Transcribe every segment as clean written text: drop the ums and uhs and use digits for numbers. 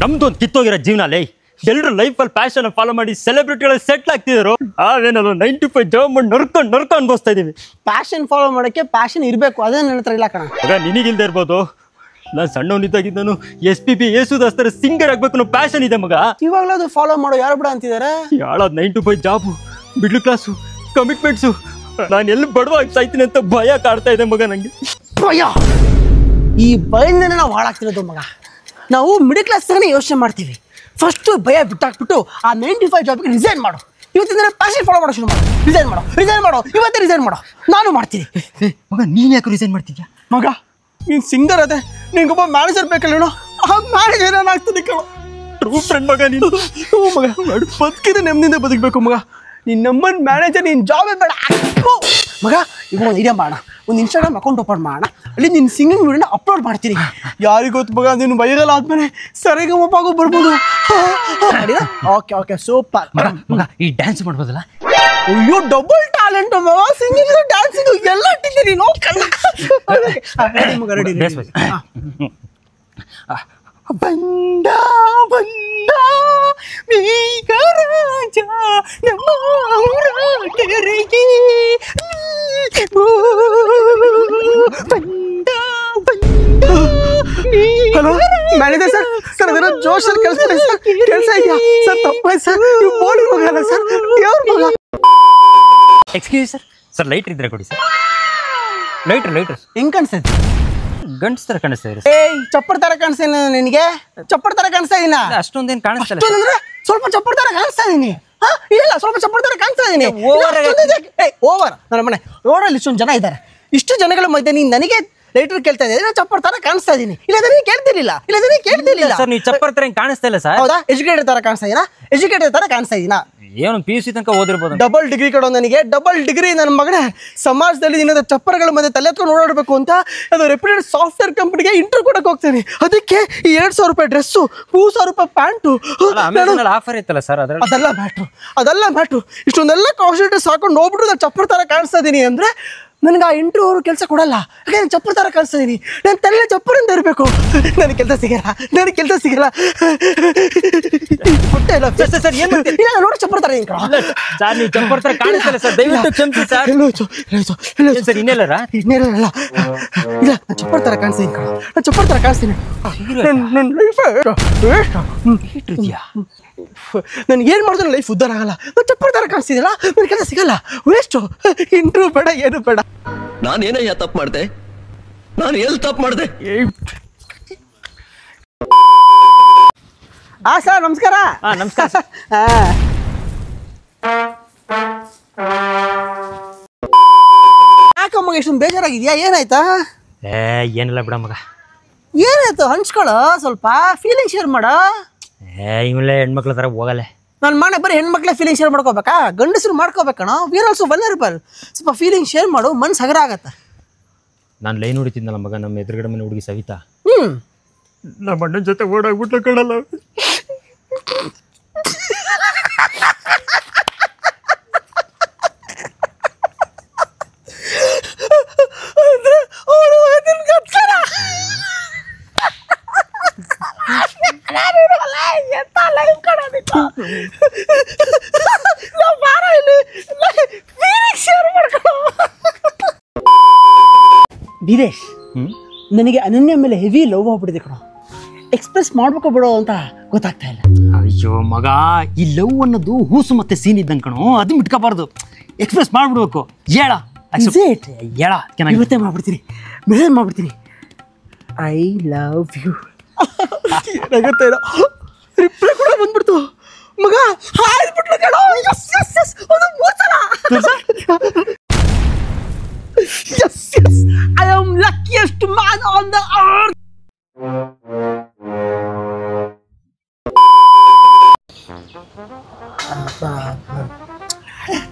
ನಮ್ದೊಂದು ಕಿತ್ತೋಗಿರೋ ಜೀವನ ಲೈ. ಎಲ್ಲರೂ ಲೈಫಲ್ಲಿ ಪ್ಯಾಷನ್ ಫಾಲೋ ಮಾಡಿ ಸೆಲೆಬ್ರಿಟಿಗಳು ಸೆಟ್ಲ್ ಆಗ್ತಿದ್ರು. ಅವೇನಲ್ಲ 95 ಜಾಬ್ ಮಾಡಿ ನರ್ಕೊಂಡು ಅನ್ಭವಿಸ್ತಾ ಇದೀವಿ. ಪ್ಯಾಷನ್ ಫಾಲೋ ಮಾಡೋಕ್ಕೆ ಪ್ಯಾಷನ್ ಇರಬೇಕು, ಅದೇ ನನ್ನ ಹತ್ರ ಇಲ್ಲ ಕಣ. ಆಗ ನಿನಗಿಲ್ದೇ ಇರ್ಬೋದು, ನಾನು ಸಣ್ಣವನಿದ್ದಾಗಿದ್ದನು SPB ಯೇಸುದಾಸ್ ಥರ ಸಿಂಗರ್ ಆಗ್ಬೇಕು ಅನ್ನೋ ಪ್ಯಾಷನ್ ಇದೆ ಮಗ. ಇವಾಗಲೂ ಅದು ಫಾಲೋ ಮಾಡೋ ಯಾರು ಬಿಡ ಅಂತಿದ್ದಾರೆ. ಯಾಳದ್ 9 to 5 job, middle class, commitments. ನಾನು ಎಲ್ಲಿ ಬಡವಾಗಿ ಸಾಯ್ತೀನಿ ಅಂತ ಭಯ ಕಾಡ್ತಾ ಇದೆ ಮಗ ನಂಗೆ. ಭಯ, ಈ ಭಯದಿಂದನೇ ನಾವು ಹಾಳಾಗ್ತಿರೋದು ಮಗ. ನಾವು ಮಿಡಲ್ ಕ್ಲಾಸ್ ಥರನೇ ಯೋಚನೆ ಮಾಡ್ತೀವಿ. ಫಸ್ಟು ಭಯ ಬಿಟ್ಟಾಕ್ಬಿಟ್ಟು ಆ 95 ಜಾಬ್ಗೆ ರಿಸೈನ್ ಮಾಡು. ಇವತ್ತಿಂದ ಪ್ಯಾಷನ್ ಫಾಲೋ ಮಾಡೋ ಶುರು ಮಾಡು. ರಿಸೈನ್ ಮಾಡೋ ಇವತ್ತೇ ರಿಸೈನ್ ಮಾಡೋ. ನಾನು ಮಾಡ್ತೀನಿ. ಮಗ ನೀನು ಯಾಕೆ ರಿಸೈನ್ ಮಾಡ್ತಿದ್ಯಾ? ಮಗ ನೀನು ಸಿಂಗರ್ ಅದೇ, ನಿನ್ಗೊಬ್ಬ ಮ್ಯಾನೇಜರ್ ಬೇಕಲ್ಲೇನೋ, ಆ ಮ್ಯಾನೇಜರ್ ಏನಾಗ್ತದೆ ಕಣೋ. ಟ್ರೂ ಫ್ರೆಂಡ್ ಮಗ ನೀನು. ಮಗ ಬದುಕಿದ್ರೆ ನೆಮ್ಮದಿಯಿಂದ ಬದುಕಬೇಕು ಮಗ. ನೀನು ನಮ್ಮನ್ನು ಮ್ಯಾನೇಜರ್, ನೀನು ಜಾಬೇ ಬೇಡ ಮಗ. ಈಗ ಒಂದು ಐಡಿಯಾ ಮಾಡೋಣ, ಒಂದು ಇನ್ಸ್ಟಾಗ್ರಾಮ್ ಅಕೌಂಟ್ ಓಪನ್ ಮಾಡೋಣ. ಅಲ್ಲಿ ನಿನ್ನ ಸಿಂಗಿಂಗ್ ವಿಡಿಯೋನ ಅಪ್ಲೋಡ್ ಮಾಡ್ತೀನಿ. ಯಾರಿಗೂ ಗೊತ್ತು ಮಗ, ನೀನು ವೈರಲ್ ಆದ್ಮೇಲೆ ಸರಿಗಮಪಾಗೂ ಬರ್ಬೋದು. ಓಕೆ ಸೂಪರ್ ಮಗ. ಈ ಡ್ಯಾನ್ಸ್ ಮಾಡ್ಬೋದಲ್ಲ? ಅಯ್ಯೋ ಡಬಲ್ ಟ್ಯಾಲೆಂಟ್ ಮಗ, ಸಿಂಗಿಂಗ್ ಡ್ಯಾನ್ಸಿಂಗ್ ಎಲ್ಲ ಇಟ್ಟಿದ್ದೀನಿ. ಮಗ ರೆಡಿ. ಬಂದ ಬಂದ ಮೇಘರಾಜ ನಮ್ಮ ಕೆರೆಗೆ ಬಂದ ಬಂದ. Hello manager sir. ಸರ್ ಅದನ್ನ ಜೋಶಲ್ಲಿ ಕೆಲಸ ಇದೆಯಾ ಸರ್? ತಪ್ಪಾಯ್ತು ಸರ್, ನೀವು ಬೋಳಿ ಮಗಲ್ಲ ಸರ್, ದೇವ್ರ ಮಗ. ಎಕ್ಸ್ಕ್ಯೂಸ್ ಸರ್, ಲೈಟ್ರ್ ಇದ್ರೆ ಕೊಡಿ ಸರ್. ಲೈಟ್ರ್ ಹೆಂಗ್ ಕಾಣಿಸ್ತೈತೆ? ಗಂಟ್ಸ್ ಥರ ಕಾಣಿಸ್ತಾ ಇದೆ. ಚಪ್ಪರ್ ತರ ಕಾಣಿಸ್ತಾ ನಿನಗೆ? ಚಪ್ಪರ್ ತರ ಕಾಣಿಸ್ತಾ ಇದೀನ? ಅಷ್ಟೊಂದೇನು ಕಾಣಿಸ್ತಲ್ಲ. ಸ್ವಲ್ಪ ಚಪ್ಪರ್ ತರ ಕಾಣಿಸ್ತಾ ಇದೀನಿ. ಇಲ್ಲ ಸ್ವಲ್ಪ ಚಪ್ಪರ್ ತರ ಕಾಣಿಸ್ತಾ ಇದೀನಿ. ಓವರ್. ನನ್ನ ಮನೆ ರೋಡಲ್ಲಿ ಇಷ್ಟೊಂದು ಜನ ಇದ್ದಾರೆ. ಇಷ್ಟು ಜನಗಳ ಮಧ್ಯೆ ನೀನು ನನಗೆ ಲೈಟರ್ ಕೇಳ್ತಾ ಇದ್ದೀನಿ, ನಾನು ಚಪ್ಪರ್ ತರ ಕಾಣಿಸ್ತಾ ಇದೀನಿ. ಇಲ್ಲ ನೀನು ಕೇಳ್ತಿರ್ಲಿಲ್ಲ. ಸರ್ ನೀವು ಚಪ್ಪರ್ ತರ ಕಾಣಿಸ್ತಾ ಇಲ್ಲ ಸರ್. ಹೌದಾ? ಎಜುಕೇಟೆಡ್ ತರ ಕಾಣಿಸ್ತಾ ಇದೀನಾ? ಎಜುಕೇಟೆಡ್ ತರ ಕಾಣಿಸ್ತಾ ಇದೀನಾ? ಏನು PUC ತನಕ ಓದಿರ್ಬೋದು. ಡಬಲ್ ಡಿಗ್ರಿ ಕೊಡೋ ನನಗೆ. ಡಬಲ್ ಡಿಗ್ರಿ ನನ್ನ ಮಗನೇ. ಸಮಾಜದಲ್ಲಿ ನಿನ್ನ ಚಪ್ಪರಗಳ ಮಧ್ಯೆ ತಲೆ ಎತ್ಕೊಂಡು ಓಡಾಡಬೇಕು ಅಂತ ಅದು ರೆಪ್ಯೂಟೆಡ್ ಸಾಫ್ಟ್ವೇರ್ ಕಂಪನಿಗೆ ಇಂಟರ್ವ್ಯೂ ಕೊಡಕ್ಕೆ ಹೋಗ್ತೇನೆ. ಅದಕ್ಕೆ ಈ 2,000 ರೂಪಾಯಿ ಡ್ರೆಸ್ಸು, 2,000 ರೂಪಾಯಿ ಪ್ಯಾಂಟು. ಆಫರ್ ಇತ್ತಲ್ಲ ಸರ್, ಅದೆಲ್ಲ ಮ್ಯಾಟ್ರು. ಇಷ್ಟೊಂದೆಲ್ಲ ಕಾನ್ಸಂಟ್ರೇಟ್ ಸಾಕೊಂಡು ನೋಡ್ಬಿಟ್ಟು ನಾನು ಚಪ್ಪರ್ ತರ ಕಾಣಿಸ್ತಾ ಇದೀನಿ ಅಂದ್ರೆ ನನಗೆ ಆ ಇಂಟ್ರೂ ಅವರು ಕೆಲಸ ಕೊಡಲ್ಲ. ಯಾಕೆ ನಾನು ಚಪ್ಪರ್ ತರ ಕಾಣಿಸ್ತಾ ಇದೀನಿ. ನನ್ನ ತಲೆ ಚಪ್ಪರಿಂದ ಇರಬೇಕು. ನನಗೆ ಕೆಲಸ ಸಿಗಲ್ಲ. ಹೊಟ್ಟೆ ಇಲ್ಲ ಸರ್. ಏನು ಇಲ್ಲ ನೋಡಿ ಚಪ್ಪರ್ ತರ ಸರ್, ನೀವು ಚಪ್ಪರ್ ತರ ಕಾಣಿಸ್ತಲ್ಲ ಸರ್, ದಯವಿಟ್ಟು ಕ್ಷಮಿಸಿ ಸರ್. ಸರ್ ಇನ್ನೆಲ್ಲರ ಇಲ್ಲ ನಾನು ಚಪ್ಪರ್ ತರ ಕಾಣಿಸ್ತೀನಿ ಕಣ. ನಾನು ಚಪ್ಪರ್ ತರ ಕಾಣಿಸ್ತೀನಿ. ನನ್ನ ಲೈಫ್ ನನ್ಗೆ ಏನು ಮಾಡಿದ್ರು ಲೈಫ್ ಉದ್ದಾರ ಆಗಲ್ಲ. ನಾನು ಚಪ್ಪರ್ ತರ ಕಾಣಿಸ್ತಿದ್ದಿಲ್ಲ, ನನಗೆ ಕೆಲಸ ಸಿಗಲ್ಲ. ವೇಸ್ಟು. ಇಂಟ್ರ್ಯೂ ಬೇಡ, ಏನು ಬೇಡ. ನಾನೇನಯ್ಯ ತಪ್ಪು ಮಾಡಿದೆ? ನಾನು ಎಲ್ಲಿ ತಪ್ಪು ಮಾಡಿದೆ? ಸರ್ ನಮಸ್ಕಾರ. ನಮಸ್ಕಾರ ಸರ್. ಯಾಕಮ್ಮ ಇಷ್ಟೊಂದು ಬೇಜಾರಾಗಿದ್ಯಾ? ಏನಾಯ್ತಾ? ಏನಿಲ್ಲ ಬಿಡ ಮಗ. ಏನಾಯ್ತು ಹಂಚ್ಕೊಳ್ಳೋ, ಸ್ವಲ್ಪ ಫೀಲಿಂಗ್ ಶೇರ್ ಮಾಡೋ. ಇವಲ್ಲೇ ಹೆಣ್ಮಕ್ಳ ಥರ ಹೋಗಲ್ಲ. ನಾನು ಮನೆ ಬರೀ ಹೆಣ್ಮಕ್ಳೇ ಫೀಲಿಂಗ್ ಶೇರ್ ಮಾಡ್ಕೋಬೇಕಾ? ಗಂಡಸರು ಮಾಡ್ಕೋಬೇಕಣ. We're also vulnerable. ಸ್ವಲ್ಪ ಫೀಲಿಂಗ್ ಶೇರ್ ಮಾಡು, ಮನ್ಸು ಹಗರ ಆಗತ್ತೆ. ನಾನು ಲೈನ್ ಹೊಡಿತಿದ್ನಲ್ಲ ಮಗ, ನಮ್ಮ ಎದುರುಗಡೆ ಮನೆ ಹುಡುಗಿ ಸವಿತಾ. ನಮ್ಮ ಅಣ್ಣನ ಜೊತೆ ಓಡಾಗ್ಬಿಟ್ಲು ಕಣಲ್ಲ. ವೀರೇಶ್, ನನಗೆ ಅನನ್ಯ ಮೇಲೆ ಹೆವಿ ಲವ್ ಆಗ್ಬಿಟ್ಟಿದೆ ಕಣ. ಎಕ್ಸ್ಪ್ರೆಸ್ ಮಾಡ್ಬೇಕು ಬಿಡೋ ಅಂತ ಗೊತ್ತಾಗ್ತಾ ಇಲ್ಲ. ಅಯ್ಯೋ ಮಗ, ಈ ಲವ್ ಅನ್ನೋದು ಹೂಸು ಮತ್ತೆ ಸೀನ್ ಇದ್ದಂಗೆ ಕಣೋ, ಅದು ಬಿಟ್ಕೋಬಾರ್ದು, ಎಕ್ಸ್ಪ್ರೆಸ್ ಮಾಡ್ಬಿಡ್ಬೇಕು. ಹೇಳ ಹೇಳ, ಇವತ್ತೇ ಮಾಡ್ಬಿಡ್ತೀನಿ, ಮೆಸೇಜ್ ಮಾಡ್ಬಿಡ್ತೀನಿ. I love you. ಏನಾಗುತ್ತೆ ರಿಪ್ಲೈ ಕೂಡ ಬಂದ್ಬಿಡ್ತು ಮಗ. ಹಾಯ್ಬಿಟ್ಲು ಕಣೋ. ಒಂದು 3 ಸಲ. Yes, I am luckiest man on the earth.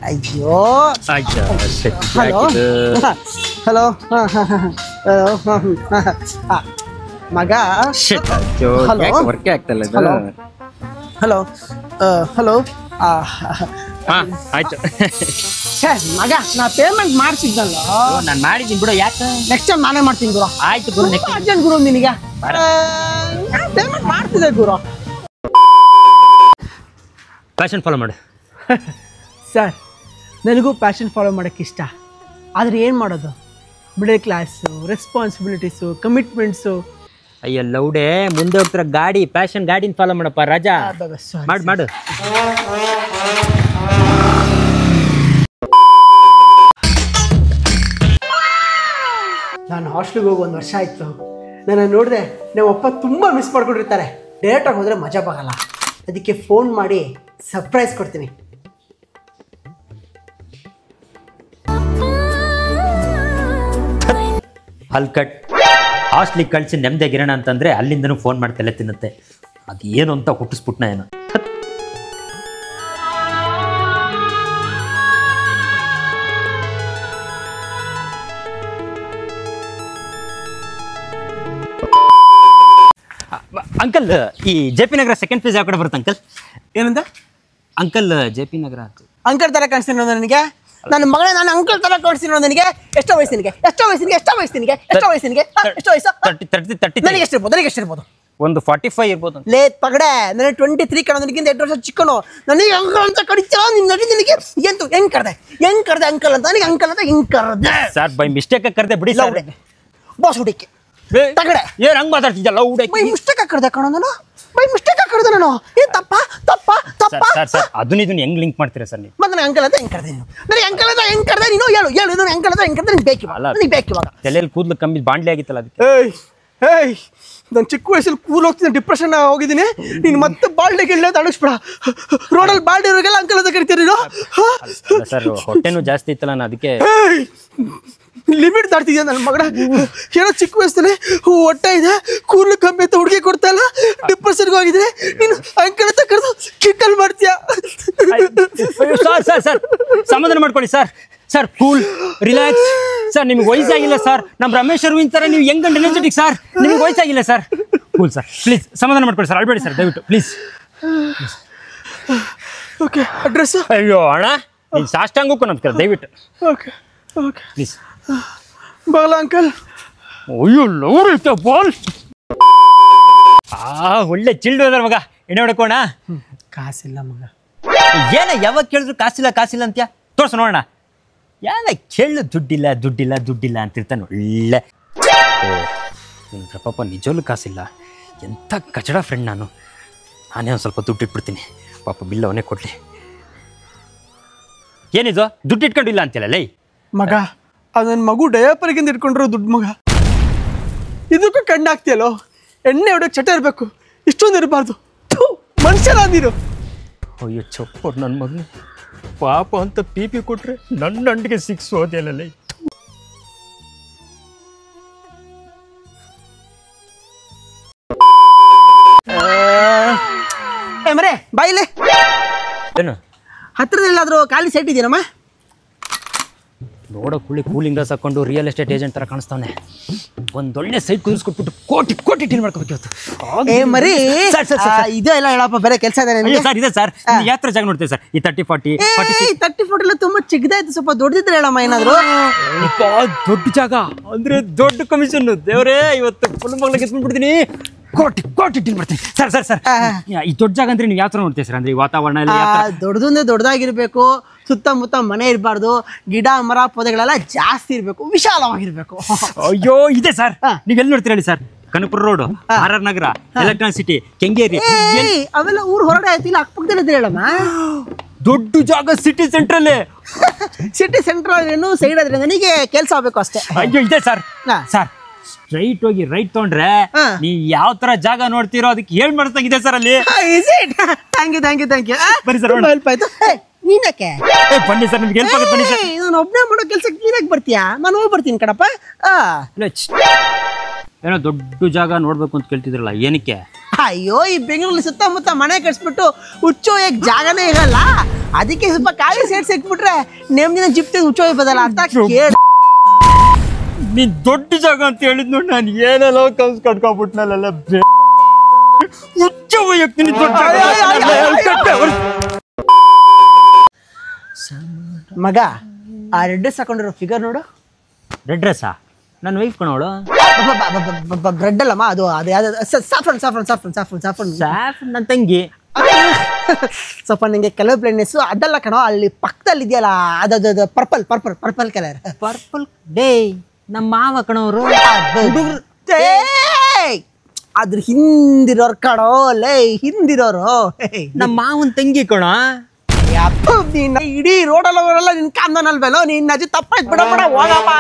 ಅಯ್ಯೋ. ಹಲೋ ಹಲೋ ಮಗ. ಹಲೋ ಹಲೋ ಆಯ್ತು ಮಗ, ನಾ ಪೇಮೆಂಟ್ ಮಾಡ್ತಿದ್ದಲ್ಲ. ನಾನು ಮಾಡಿದ್ದೀನಿ ಬಿಡು. ಯಾಕೆ ನೆಕ್ಸ್ಟ್ ಟೈಮ್ ನಾನೇ ಮಾಡ್ತೀನಿ ಗುರು. ಆಯ್ತು ಗುರು. ಅರ್ಜೆಂಟ್ ಗುರು ನಿನಗೆ ಪೇಮೆಂಟ್ ಮಾಡ್ತಿದ್ದೆ ಅಷ್ಟೇ ಗುರು. ಪ್ಯಾಷನ್ ಫಾಲೋ ಮಾಡು. ಸರ್ ನನಗೂ ಪ್ಯಾಷನ್ ಫಾಲೋ ಮಾಡೋಕ್ಕೆ ಇಷ್ಟ. ಆದರೆ ಏನು ಮಾಡೋದು, ಮಿಡಲ್ ಕ್ಲಾಸು, ರೆಸ್ಪಾನ್ಸಿಬಿಲಿಟೀಸು, ಕಮಿಟ್ಮೆಂಟ್ಸು. ಅಯ್ಯೋ ಲೌಡೆ, ಮುಂದೆ ಹೋಗ್ತಿರೋ ಗಾಡಿ ಪ್ಯಾಷನ್ ಗಾಡಿನ ಫಾಲೋ ಮಾಡಪ್ಪ ರಾಜಾ. ಮಾಡು ಮಾಡು. ನಾನು ಹಾಸ್ಟ್ಲಿಗೆ ಹೋಗಿ 1 ವರ್ಷ ಆಯಿತು. ನಾನು ನೋಡಿದೆ ನಮ್ಮ ಅಪ್ಪ ತುಂಬ ಮಿಸ್ ಮಾಡ್ಕೊಂಡಿರ್ತಾರೆ. ಡೈರೆಕ್ಟಾಗಿ ಹೋದರೆ ಮಜಾ ಬರಲ್ಲ. ಅದಕ್ಕೆ ಫೋನ್ ಮಾಡಿ ಸರ್ಪ್ರೈಸ್ ಕೊಡ್ತೀನಿ. ಹಲ್ಕಟ್ ಹಾಸ್ಟ್ಲಿಗೆ ಕಳಿಸಿ ನೆಮ್ಮದಿಯಾಗಿರೋಣ ಅಂತಂದರೆ ಅಲ್ಲಿಂದನೂ ಫೋನ್ ಮಾಡಿ ತಲೆ ತಿನ್ನುತ್ತೆ. ಅದು ಏನು ಅಂತ ಹುಟ್ಟಿಸ್ಬಿಟ್ನ ಏನೋ. ಅಂಕಲ್, ಈ ಜೆ ಪಿ ನಗರ ಸೆಕೆಂಡ್ ಫೇಸ್ ಯಾವ ಕಡೆ ಬರುತ್ತೆ ಅಂಕಲ್? ಏನಂತ? ಅಂಕಲ್ ಜೆ ಪಿ ನಗರ ಅಂಕಲ್ ಥರ ಕಾಣಿಸ್ತೀನಿ ನನಗೆ. ನನ್ನ ಮಗಳೇ, ನಾನು ಅಂಕಲ್ ಥರ ಕಾಣಿಸ್ತೀನಿ ನನಗೆ. ಎಷ್ಟೋ ವಯಸ್ಸು ನಿನಗೆ? ಎಷ್ಟೋ ವಯಸ್ಸು ನಿನಗೆ? ಎಷ್ಟೋ ವಯಸ್ಸು ನಿನಗೆ? ಎಷ್ಟೋ ವಯಸ್ಸು ನಿನಗೆ? ಎಷ್ಟು ವಯಸ್ಸು? 30 ನನಗೆ ಎಷ್ಟಿರ್ಬೋದು? ನನಗೆ ಎಷ್ಟಿರ್ಬೋದು? ಒಂದು 45 ಇರ್ಬೋದು. ಲೇ ಪಗಡೆ, ನನಗೆ 23 ಕಣ. ನನಗಿಂತ 2 ವರ್ಷ ಚಿಕ್ಕನು. ನನಗೆ ಅಂಕಲ್ ಅಂತ ಕಡಿತೀರ ನಿನ್ನ ನಡಿ. ನಿನಗೆ ಎಂತು ಹೆಂಗ್ ಕರೆದೆ ಅಂಕಲ್ ಅಂತ? ನನಗೆ ಅಂಕಲ್ ಅಂತ ಹೆಂಗ್ ಕರೆದೆ? ಸರ್ ಬೈ ಮಿಸ್ಟೇಕ್ ಕರೆದೆ ಬಿಡಿ ಸರ್. ಬಾಸ್ ಹುಡುಕಿ ತಗಡೆ ಏನು ಹಂಗೆ ಮಾತಾಡ್ತಿದ್ದಲ್ಲ ಹುಡುಕಿ? ಬೈ ಮಿಸ್ಟೇಕ್ ಕರೆದೆ ಕಣ ನಾನು. ಬೈ ಮಿಸ್ಟೇಕ್ ಕರೆದೆ ನಾನು. ಏನ್ ತಪ್ಪ ತಪ್ಪ ತಪ್ಪ? ಸರ್ ಅದನ್ನ ಇದನ್ನ ಹೆಂಗ್ ಲಿಂಕ್ ಮಾಡ್ತೀರಾ ಸರ್ ನೀವು? ಮತ್ತೆ ನನಗೆ ಅಂಕಲ್ ಅಂತ ಹೆಂಗ್ ಕರೆದೆ ನೀನು? ನನಗೆ ಅಂಕಲ್ ಅಂತ ಹೆಂಗ್ ಕರೆದೆ ನೀನು? ಹೇಳು ಹೇಳು. ನನಗೆ ಅಂಕಲ್ ಅಂತ ಹೆಂಗ್ ಕರೆದೆ? ನಿಂಗೆ ಬೇಕು ನನಗೆ ಬೇಕು ಇವಾಗ. ತಲೆಯಲ್ಲಿ ಕೂದಲು ಕಮ್ಮಿ ಬಾಂಡ್ಲಿ ಆಗಿತ್ತಲ್ಲ ಅದಕ್ಕೆ. ಏಯ್ ನಾನು ಚಿಕ್ಕ ವಯಸ್ಸಲ್ಲಿ ಕೂಲ್ ಹೋಗ್ತೀನಿ, ಡಿಪ್ರೆಷನ್ ಹೋಗಿದ್ದೀನಿ. ನೀನು ಮತ್ತೆ ಬಾಲ್ಡೆ ಗಿಲ್ಲೆ ಅಂತ ಅಣಿಸ್ಬಿಡ. ರೋಡಲ್ಲಿ ಬಾಲ್ಡೆ ಇರೋರಿಗೆಲ್ಲ ಅಂಕಲ್ ಅಂತ ಕರಿತೀರಿ ನೀನು? ಸರ್ ಹೊಟ್ಟೆನೂ ಜಾಸ್ತಿ ಇತ್ತಲ್ಲ ನಾನು ಅದಕ್ಕೆ. ಲಿಮಿಟ್ ದಾಟ್ತಿದ್ಯಾ ನನ್ನ ಮಗಡ? ಏನೋ ಚಿಕ್ಕ ವಯಸ್ಸಲ್ಲಿ ಹೊಟ್ಟೆ ಇದೆ, ಕೂದಲು ಕಮ್ಮಿ ಅಂತ ಹುಡುಗಿ ಕೊಡ್ತಾ ಇಲ್ಲ, ಡಿಪ್ರೆಷನ್ಗೆ ಹೋಗಿದ್ರೆ ನೀನು ಅಂಕಲ್ ಅಂತ ಕರೆದು ಕಿಟ್ಟಲ್ ಮಾಡ್ತೀಯಾ? ಸರ್ ಸರ್ ಸಮಾಧಾನ ಮಾಡ್ಕೊಳ್ಳಿ sir. Sir cool relax sir. ನಿಮ್ಗೆ ವಯಸ್ಸಾಗಿಲ್ಲ ಸರ್. ನಮ್ಮ ರಮೇಶ್ ಅರವಿಂದ್ ಥರ ನೀವು ಹೆಂಗ್ ಎನರ್ಜೆಟಿಕ್ ಸರ್. ನಿಮ್ಗೆ ವಯಸ್ಸಾಗಿಲ್ಲ ಸರ್. ಕೂಲ್ ಸರ್, ಪ್ಲೀಸ್ ಸಮಾಧಾನ ಮಾಡ್ಕೊಳ್ಳಿ ಸರ್. ಅಳ್ಬೇಡಿ ಸರ್ ದಯವಿಟ್ಟು ಪ್ಲೀಸ್. Okay, address? ಅಯ್ಯೋ ಅಣ್ಣ, ನೀನು ಸಾಷ್ಟಾಂಗಕ್ಕೂ ನಮಸ್ಕಾರ ದಯವಿಟ್ಟು. Okay okay please. ಬಗಲ ಅಂಕಲ್. ಅಯ್ಯೋ ಲವ್ರಿತ ಬಾಲ್. ಒಳ್ಳೆ ಚಿಲ್ಡ್ ಹೋದ್ರ ಮಗ. ಎಣ್ಣೆ ಹೊಡ್ಕೋಣ. ಕಾಸಿಲ್ಲ ಮಗ. ಏನ ಯಾವಾಗ ಕೇಳಿದ್ರು ಕಾಸಿಲ್ಲ ಅಂತ್ಯ? ತೋರ್ಸ ನೋಡೋಣ. ಯಾನ ಕೇಳು ದುಡ್ಡಿಲ್ಲ ಅಂತಿರ್ತಾನೆ. ಒಳ್ಳೆ ಪಾಪ ನಿಜವಲ್ಲೂ ಕಾಸಿಲ್ಲ. ಎಂಥ ಕಚಡ ಫ್ರೆಂಡ್ ನಾನು. ನಾನೇ ಒಂದು ಸ್ವಲ್ಪ ದುಡ್ಡು ಇಟ್ಬಿಡ್ತೀನಿ. ಪಾಪ ಬಿಲ್ ಅವನೇ ಕೊಡಲಿ. ಏನಿದು ದುಡ್ಡು ಇಟ್ಕೊಂಡಿಲ್ಲ ಅಂತಿಲ್ಲ ಲೈ ಮಗ? ಅದು ನನ್ನ ಮಗು ಡಯಾಪರ್ಗಿಂದ ಇಟ್ಕೊಂಡಿರೋ ದುಡ್ಡು ಮಗ. ಇದಕ್ಕೂ ಕಣ್ಣಾಗ್ತಿಯಲ್ಲೋ? ಎಣ್ಣೆ ಹೊಡೋಕೆ ಚಟ ಇರಬೇಕು, ಇಷ್ಟೊಂದು ಇರಬಾರ್ದು. ಮನುಷ್ಯನ ನೀನು. ಅಯ್ಯೋ ಚಪ್ಪು ನನ್ನ ಮಗನು ಪಾಪ ಅಂತ ಪಿ ಕೊಟ್ರೆ ನನ್ನ ಅಂಡಿಗೆ 6 ಹೋದೆಯಲ್ಲ ಲೈ. ಮರೆ ಬಾಯಿಲೆ. ಏನು ಹತ್ರದಲ್ಲಾದರೂ ಖಾಲಿ ಸೈಟ್ ಇದೆಯಮ್ಮ? ನೋಡೋ ಕೂಲಿಂಗ್ ಗ್ಲಾಸ್ ಹಾಕೊಂಡು ರಿಯಲ್ ಎಸ್ಟೇಟ್ ಏಜೆಂಟ್ ಥರ ಕಾಣಿಸ್ತಾನೆ. ಒಂದೊಳ್ಳೆ ಸೈಟ್ ಕುದಿಸ್ಕೊಟ್ಬಿಟ್ಟು ಕೋಟಿ ಡೀಲ್ ಮಾಡ್ಕೋಬೇಕು ಇವತ್ತು. ಮರಿ ಇದು ಎಲ್ಲ ಹೇಳಪ್ಪ, ಬೇರೆ ಕೆಲಸ ಇದೆ ಸರ್. ಇದೆ ಸರ್. ಯಾತ್ರ ಜಾಗ ನೋಡ್ತೇವೆ ಸರ್. ಈ 30-40 ಎಲ್ಲ ತುಂಬಾ ಚಿಕ್ಕದಾಯ್ತು. ಸ್ವಲ್ಪ ದೊಡ್ಡದಿದ್ರೆ ಹೇಳಮ್ಮ ಏನಾದ್ರು. ದೊಡ್ಡ ಜಾಗ ಅಂದ್ರೆ ದೊಡ್ಡ ಕಮಿಷನ್. ದೇವರೇ, ಇವತ್ತು ಫುಲ್ ಮಗ್ಳಿಗೆ ಎತ್ಕೊಂಡ್ಬಿಡ್ತೀನಿ. ಕೋಟಿ ಡೀಲ್ ಮಾಡ್ತೀನಿ ಸರ್. ಈ ದೊಡ್ಡ ಜಾಗ ಅಂದ್ರೆ ನೀವು ಯಾವ ಥರ ನೋಡ್ತೀವಿ ಸರ್? ಅಂದ್ರೆ ಈ ವಾತಾವರಣ ದೊಡ್ಡದಂದ್ರೆ ದೊಡ್ಡದಾಗಿರ್ಬೇಕು, ಸುತ್ತಮುತ್ತ ಮನೆ ಇರಬಾರ್ದು, ಗಿಡ ಮರ ಪೊದೆಗಳೆಲ್ಲ ಜಾಸ್ತಿ ಇರಬೇಕು, ವಿಶಾಲವಾಗಿರ್ಬೇಕು. ಅಯ್ಯೋ ಇದೆ ಸರ್. ನೀವೆಲ್ಲಿ ನೋಡ್ತೀರ ಹೇಳಿ ಸರ್? ಕನಕಪುರ ರೋಡ್, RR ನಗರ, ಎಲೆಕ್ಟ್ರಾನಿಕ್ ಸಿಟಿ, ಕೆಂಗೇರಿ ಅವೆಲ್ಲ ಊರು ಹೊರಗಡೆ ಆಯ್ತು. ಇಲ್ಲ ಅಕ್ಕಪಕ್ಕದಲ್ಲಿ ಹೇಳಮ್ಮ. ದೊಡ್ಡ ಜಾಗ ಸಿಟಿ ಸೆಂಟ್ರಲ್ಲೇ. ಸಿಟಿ ಸೆಂಟ್ರಲ್ ಏನು ಸೈಡ್ ಆದ್ರೆ ನನಗೆ ಕೆಲಸ ಆಗ್ಬೇಕು ಅಷ್ಟೇ. ಅಯ್ಯೋ ಇದೆ ಸರ್. ಸರ್ ಸ್ಟ್ರೈಟ್ ಹೋಗಿ ರೈಟ್ ತೊಗೊಂಡ್ರೆ ನೀವು ಯಾವ ತರ ಜಾಗ ನೋಡ್ತೀರೋ ಅದಕ್ಕೆ ಹೇಳ್ ಮಾಡ್ತಾಗಿದೆ ಸರ್ ಅಲ್ಲಿ. ಥ್ಯಾಂಕ್ ಯು ಬನ್ನಿ ಸರ್. ಹೆಲ್ಪ್ ಆಯ್ತು. ನೀನಕ್ಕೆ ಬನ್ನಿ ಸರ್, ನಿಮ್ಗೆ ಹೆಲ್ಪ್ ಆಗುತ್ತೆ ಬನ್ನಿ ಸರ್. ನಾನು ಒಬ್ಬನೇ ಮಾಡೋ ಕೆಲಸಕ್ಕೆ ನೀನಾಗಿ ಬರ್ತೀಯಾ? ನಾನು ಹೋಗಿ ಬರ್ತೀನಿ ಕಣಪ್ಪ. ಏನೋ ದೊಡ್ಡ ಜಾಗ ನೋಡ್ಬೇಕು ಅಂತ ಕೇಳ್ತಿದ್ರಲ್ಲ, ಏನಕ್ಕೆ? ಅಯ್ಯೋ, ಈ ಬೆಂಗಳೂರಲ್ಲಿ ಸುತ್ತಮುತ್ತ ಮನೆ ಕಟ್ಸ್ಬಿಟ್ಟು ಹುಚ್ಚೋಯಕ್ ಜಾಗನೇ ಇರಲ್ಲ. ಅದಕ್ಕೆ ಸ್ವಲ್ಪ ಖಾಲಿ ಸೈಡ್ ಸಿಕ್ಬಿಟ್ರೆ ನೆಮ್ಮದಿನ ಜಿಪ್ತಿ ಹುಚ್ಚೋಯ್ ಬದಲ್ಲ ಅಂತ ಕೇಳ. ನೀನ್ ದೊಡ್ಡ ಜಾಗ ಅಂತ ಹೇಳಿದ್ ನೋಡಿ, ನಾನು ಏನೆಲ್ಲ ಕನ್ಸು ಕಟ್ಕೊಂಡ್ಬಿಟ್ನಲ್ಲ. ಹುಚ್ಚೋಯಕ್ ಮಗ, ಆ ರೆಡ್ ಡ್ರೆಸ್ ಹಾಕೊಂಡಿರೋ ಫಿಗರ್ ನೋಡು. ರೆಡ್ ಡ್ರೆಸ್ಸಾ? ನನ್ನ ವೈಫ್ ಕಣೋಳು. ಬ್ರೆಡ್ ಅಲ್ಲಮ್ಮ ಅದು ಅದು ಯಾವ್ದು saffron saffron saffron saffron saffron ನನ್ನ ತಂಗಿ ಸ್ವಲ್ಪ ನಿಂಗೆ ಕೆಲವು ಪ್ಲೇನೆಸ್ಸು ಅದಲ್ಲ ಕಣೋ ಅಲ್ಲಿ ಪಕ್ಕದಲ್ಲಿ ಇದೆಯಲ್ಲ ಅದು purple purple purple colour purple day ನಮ್ಮ ಮಾವ ಕಣವರು ಅದ್ರ ಹಿಂದಿರೋರು ಕಣೋ ಲೇ ಹಿಂದಿರೋರು ನಮ್ಮ ಮಾವನ್ ತಂಗಿ ಕಣ ಯಪ್ಪ ನೀನ್ ಇಡೀ ರೋಡಲ್ಲಿ ಅವರೆಲ್ಲ ನಿನ್ ಕಾಂದನಲ್ವೇನೋ ನಿನ್ನ ಅಜ್ಜಿ ತಪ್ಪಾಯ್ತು ಬಿಡ ಹೋಗಪ್ಪ